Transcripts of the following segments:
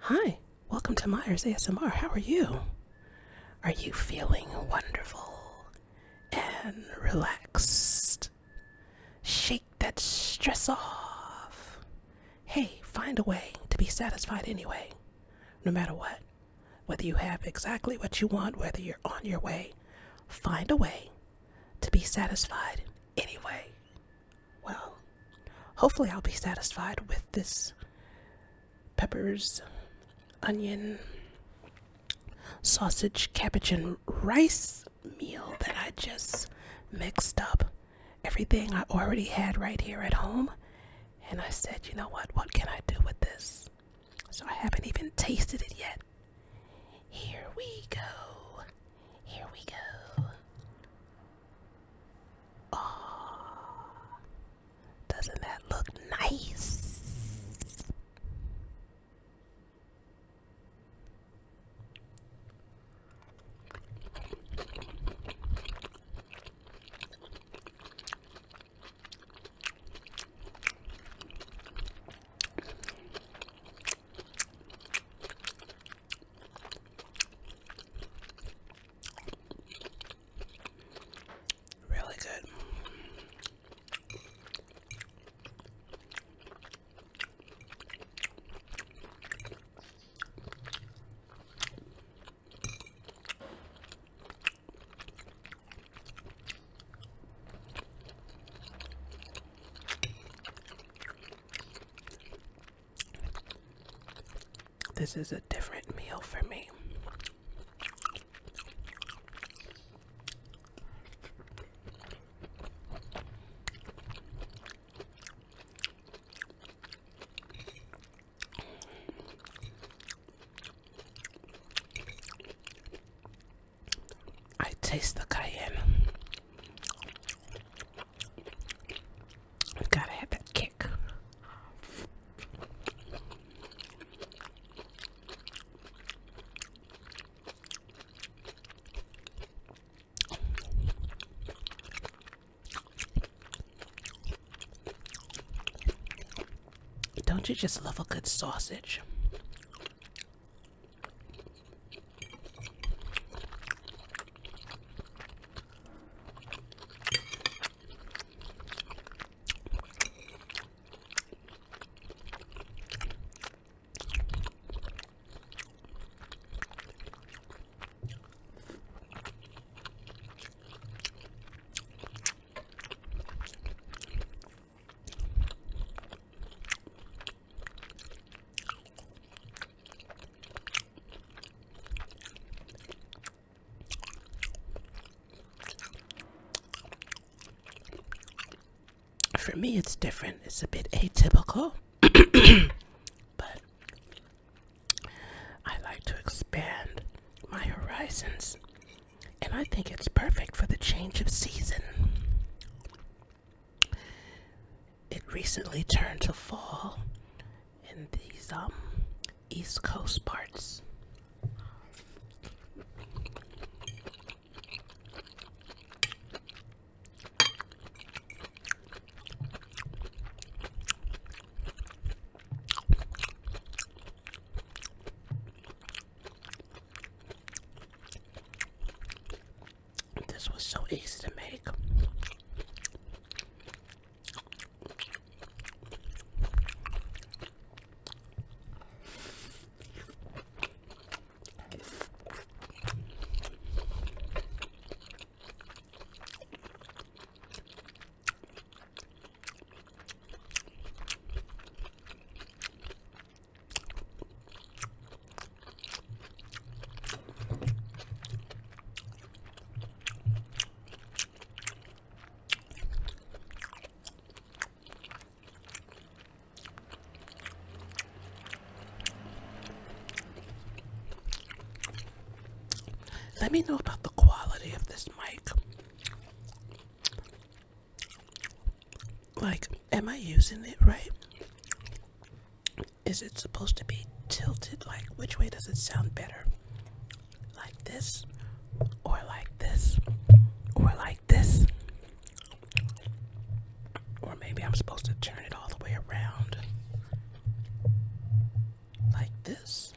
Hi, welcome to Myers ASMR. How are you? Are you feeling wonderful and relaxed? Shake that stress off. Hey, find a way to be satisfied anyway, no matter what. Whether you have exactly what you want, whether you're on your way, find a way to be satisfied anyway. Well, hopefully I'll be satisfied with this peppers, onion, sausage, cabbage, and rice meal that I just mixed up. Everything I already had right here at home. And I said, you know what can I do with this? So I haven't even tasted it yet. Here we go. Here we go. Oh, doesn't that look nice? Really good. This is a different meal for me. I taste the cayenne. You gotta have that kick. Don't you just love a good sausage? For me, it's different. It's a bit atypical, but I like to expand my horizons, and I think it's perfect for the change of season. It recently turned to fall in these East Coast parts. This was so easy to make. Let me know about the quality of this mic. Like, am I using it right? Is it supposed to be tilted? Like, which way does it sound better? Like this? Or like this? Or like this? Or maybe I'm supposed to turn it all the way around. Like this?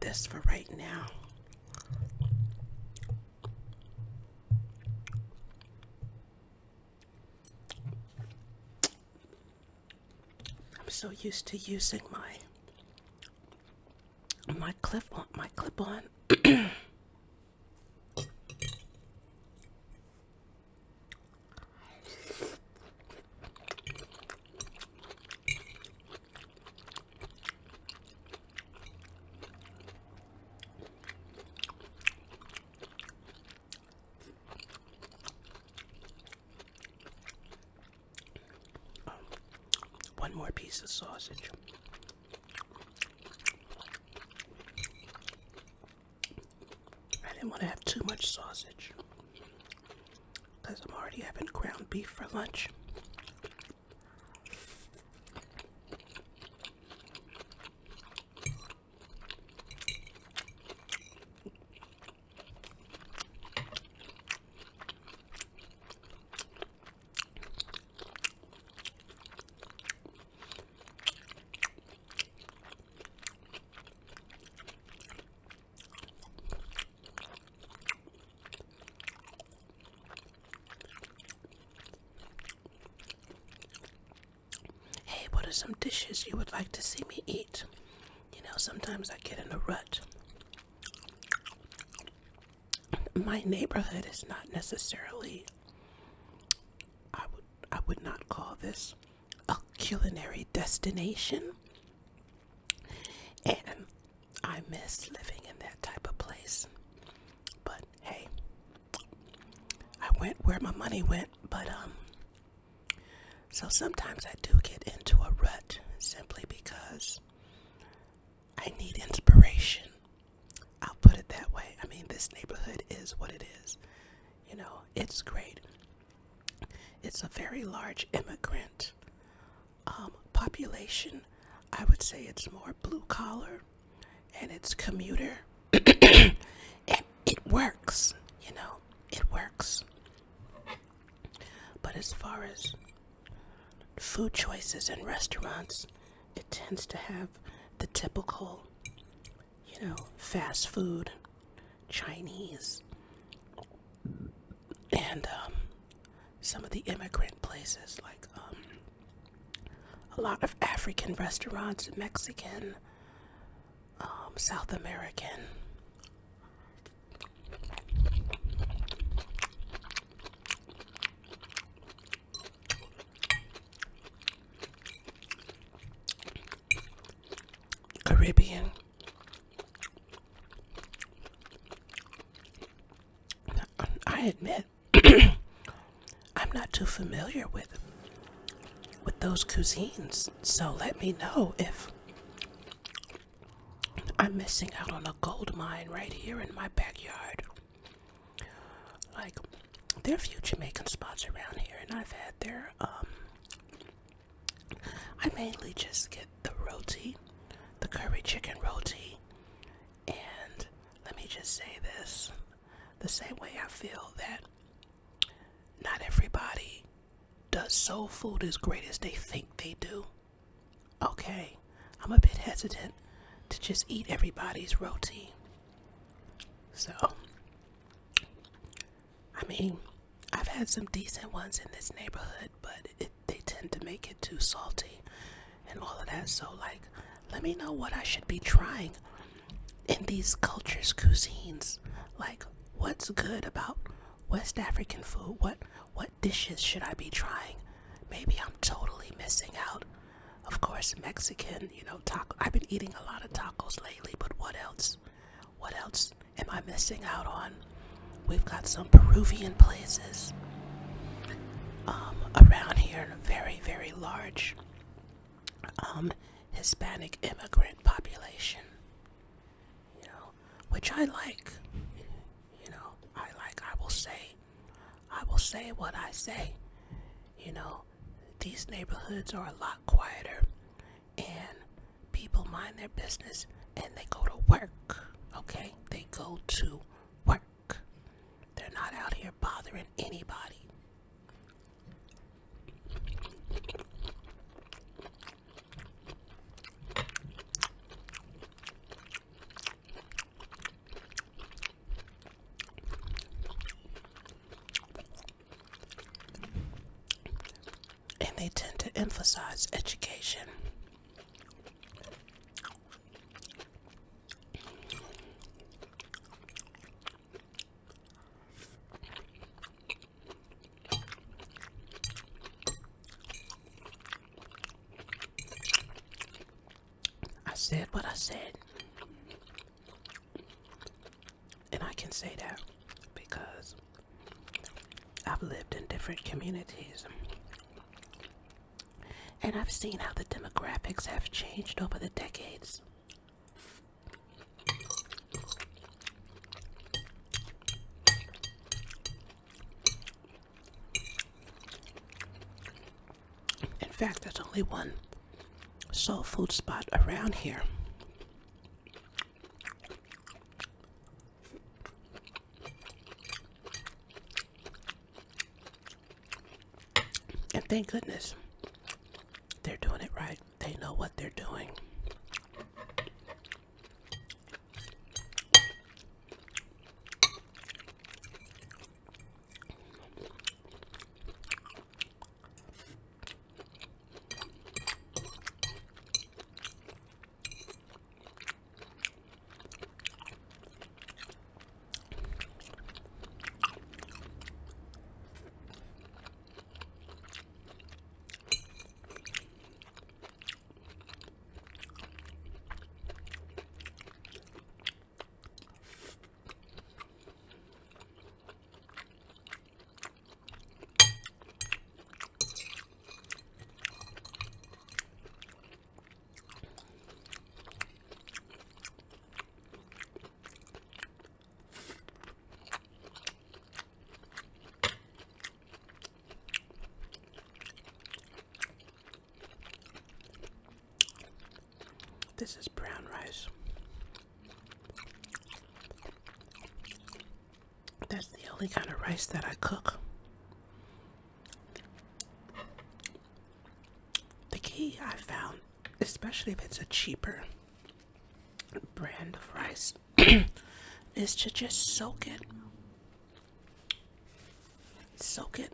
this for right now. I'm so used to using my clip on. One more piece of sausage. I didn't want to have too much sausage because I'm already having ground beef for lunch. What are some dishes you would like to see me eat? You know, sometimes I get in a rut. My neighborhood is not necessarily, I would not call this a culinary destination. And I miss living in that type of place. But hey, I went where my money went, but so sometimes I do get into a rut simply because I need inspiration. I'll put it that way. I mean, this neighborhood is what it is. You know, it's great. It's a very large immigrant population. I would say it's more blue collar and it's commuter. And it works, you know, it works. But as far as food choices in restaurants, it tends to have the typical, you know, fast food, Chinese, and some of the immigrant places like a lot of African restaurants, Mexican, South American. Caribbean. I admit I'm not too familiar with those cuisines, so let me know if I'm missing out on a gold mine right here in my backyard. Like, there are a few Jamaican spots around here, and I've had their I mainly just get the roti, the curry chicken roti, and let me just say this, the same way I feel that not everybody does soul food as great as they think they do. Okay, I'm a bit hesitant to just eat everybody's roti. So, I mean, I've had some decent ones in this neighborhood, but they tend to make it too salty and all of that. So, like, let me know what I should be trying in these cultures' cuisines. Like, what's good about West African food? What dishes should I be trying? Maybe I'm totally missing out. Of course, Mexican, you know, taco. I've been eating a lot of tacos lately, but what else? What else am I missing out on? We've got some Peruvian places around here in a very, very large Hispanic immigrant population, you know, which I like. You know, I will say what I say. You know, these neighborhoods are a lot quieter and people mind their business and they go to work, okay? They go to work. They're not out here bothering anybody. they tend to emphasize education. I said what I said. And I can say that because I've lived in different communities. And I've seen how the demographics have changed over the decades. In fact, there's only one soul food spot around here. And thank goodness they're doing it right. They know what they're doing. This is brown rice. That's the only kind of rice that I cook. The key I found, especially if it's a cheaper brand of rice, is to just soak it. Soak it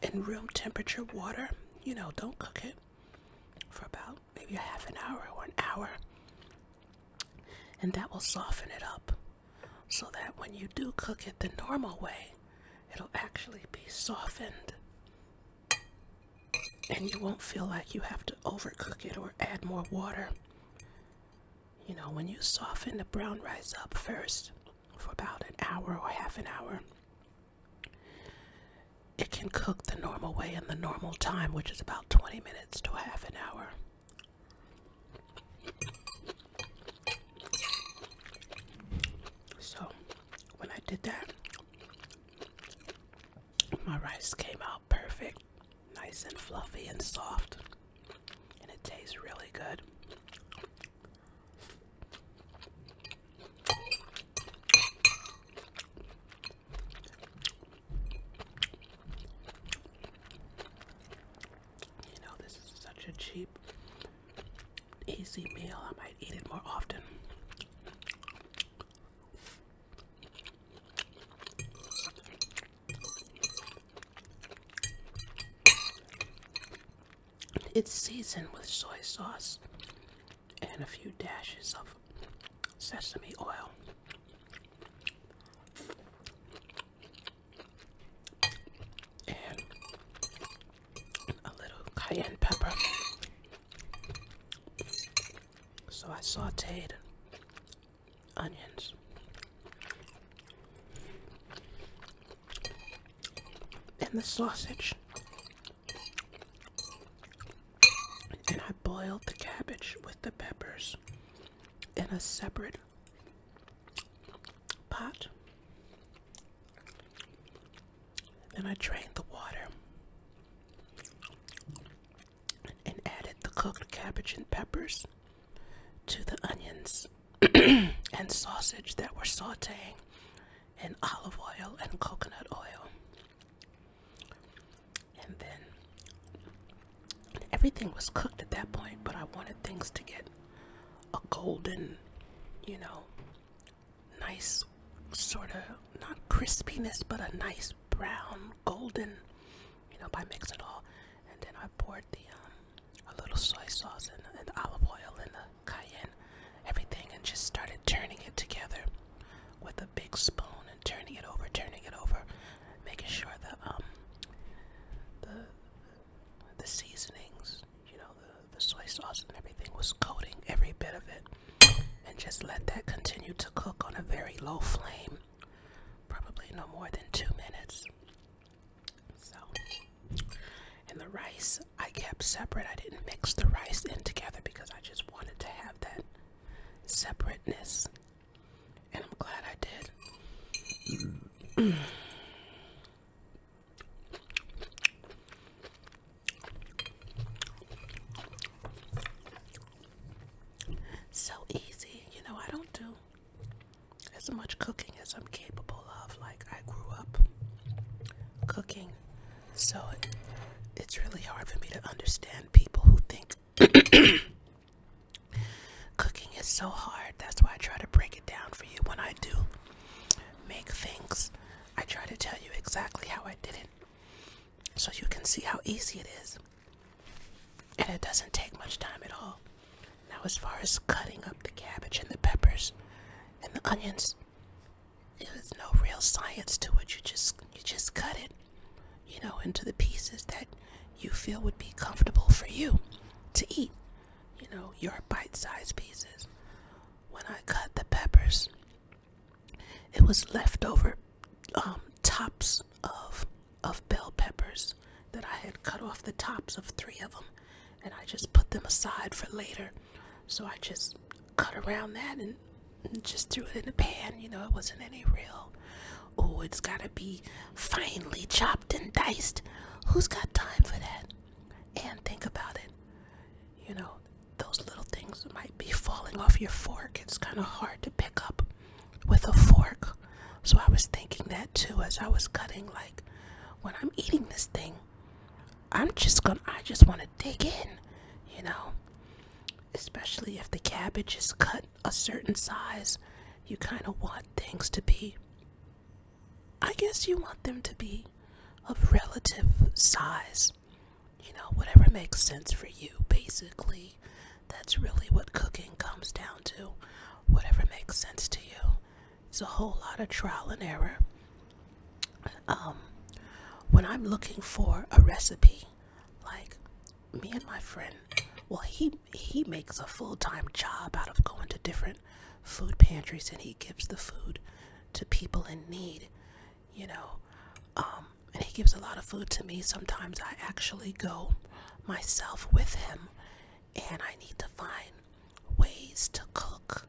in room temperature water. You know, don't cook it for about maybe a half an hour or an hour. And that will soften it up so that when you do cook it the normal way, it'll actually be softened. And you won't feel like you have to overcook it or add more water. You know, when you soften the brown rice up first for about an hour or half an hour, it can cook the normal way in the normal time, which is about 20 minutes to half an hour. So when I did that, my rice came out perfect, nice and fluffy and soft, and it tastes really good. You know, this is such a cheap, easy meal. I might eat it more often. It's seasoned with soy sauce and a few dashes of sesame oil. And a little cayenne pepper. So I sauteed onions and the sausage. And I boiled the cabbage with the peppers in a separate pot. Then I drained the water and added the cooked cabbage and peppers to the onions and sausage that were sauteing in olive oil and coconut oil. And then everything was cooked at that point, but I wanted things to get a golden, you know, nice sort of, not crispiness, but a nice brown, golden, you know, by mixing it all. And I poured a little soy sauce and the olive oil and the cayenne, everything, and just started turning it together with a big spoon and turning it over, making sure the seasonings, the soy sauce and everything was coating every bit of it, and just let that continue to cook on a very low flame, probably no more than 2 minutes. So, and the rice I kept separate. I didn't mix the rice in together because I just wanted to have that separateness, and I'm glad I did. So easy. I don't do as much cooking as I'm capable of. Like, I grew up cooking, so it's really hard for me to understand people who think cooking is so hard. That's why I try to break it down for you. When I do make things, I try to tell you exactly how I did it, so you can see how easy it is. And it doesn't take much time at all. Now, as far as cutting up the cabbage and the peppers and the onions, there's no real science to it. You just cut it, into the pieces that you feel would be comfortable for you to eat. Your bite-sized pieces. When I cut the peppers, it was leftover tops of bell peppers that I had cut off the tops of 3 of them, and I just put them aside for later. So I just cut around that and just threw it in the pan. It wasn't any real, it's gotta be finely chopped and diced. Who's got time for that? And think about it. Those little things might be falling off your fork. It's kind of hard to pick up with a fork. So I was thinking that too as I was cutting. Like, when I'm eating this thing, I just want to dig in, especially if the cabbage is cut a certain size. You kind of want things to be, I guess you want them to be of relative size, whatever makes sense for you. Basically, that's really what cooking comes down to. Whatever makes sense to you. It's a whole lot of trial and error. When I'm looking for a recipe, like me and my friend, well, he makes a full-time job out of going to different food pantries, and he gives the food to people in need, and he gives a lot of food to me. Sometimes I actually go myself with him, and I need to find ways to cook.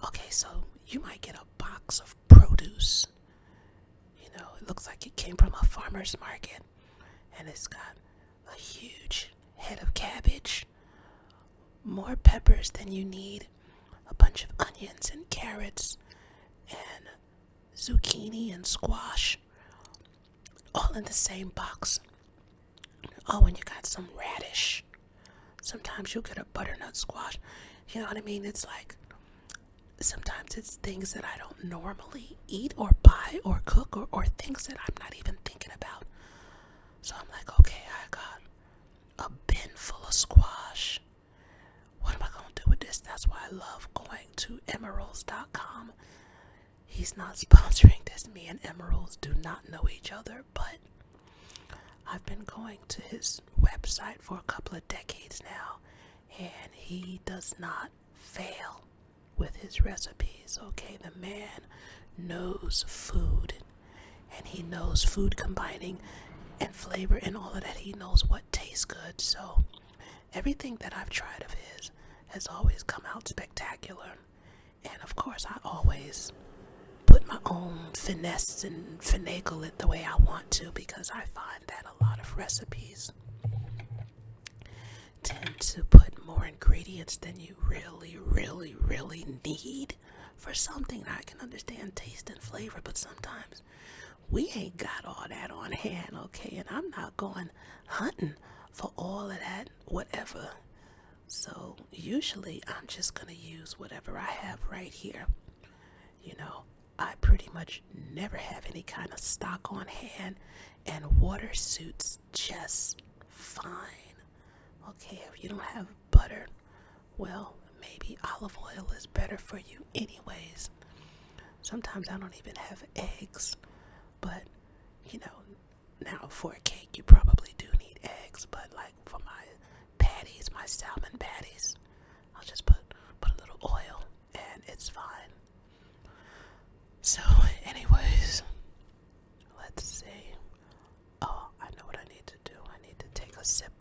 Okay, so you might get a box of produce. It looks like it came from a farmer's market, and it's got a huge head of cabbage, more peppers than you need, a bunch of onions and carrots and zucchini and squash, all in the same box. Oh, and you got some radish. Sometimes you'll get a butternut squash. You know what I mean? It's like, sometimes it's things that I don't normally eat or buy or cook, or things that I'm not even thinking about. So I'm like, okay, I got a bin full of squash. What am I going to do with this? That's why I love going to emeralds.com. He's not sponsoring this. Me and Emeralds do not know each other, but I've been going to his website for a couple of decades now, and he does not fail with his recipes. Okay, the man knows food, and he knows food combining and flavor and all of that. He knows what tastes good. So everything that I've tried of his has always come out spectacular. And of course, I always put my own finesse and finagle it the way I want to, because I find that a lot of recipes tend to put more ingredients than you really, really, really need for something that I can understand taste and flavor. But sometimes we ain't got all that on hand, okay? And I'm not going hunting for all of that, whatever. So usually I'm just going to use whatever I have right here. I pretty much never have any kind of stock on hand, and water suits just fine. Okay, if you don't have butter, well, maybe olive oil is better for you anyways. Sometimes I don't even have eggs, but you know, now for a cake you probably do need eggs, but like for my patties, my salmon patties, I'll just put a little oil and it's fine. So anyways, let's see. Oh, I know what I need to do. I need to take a sip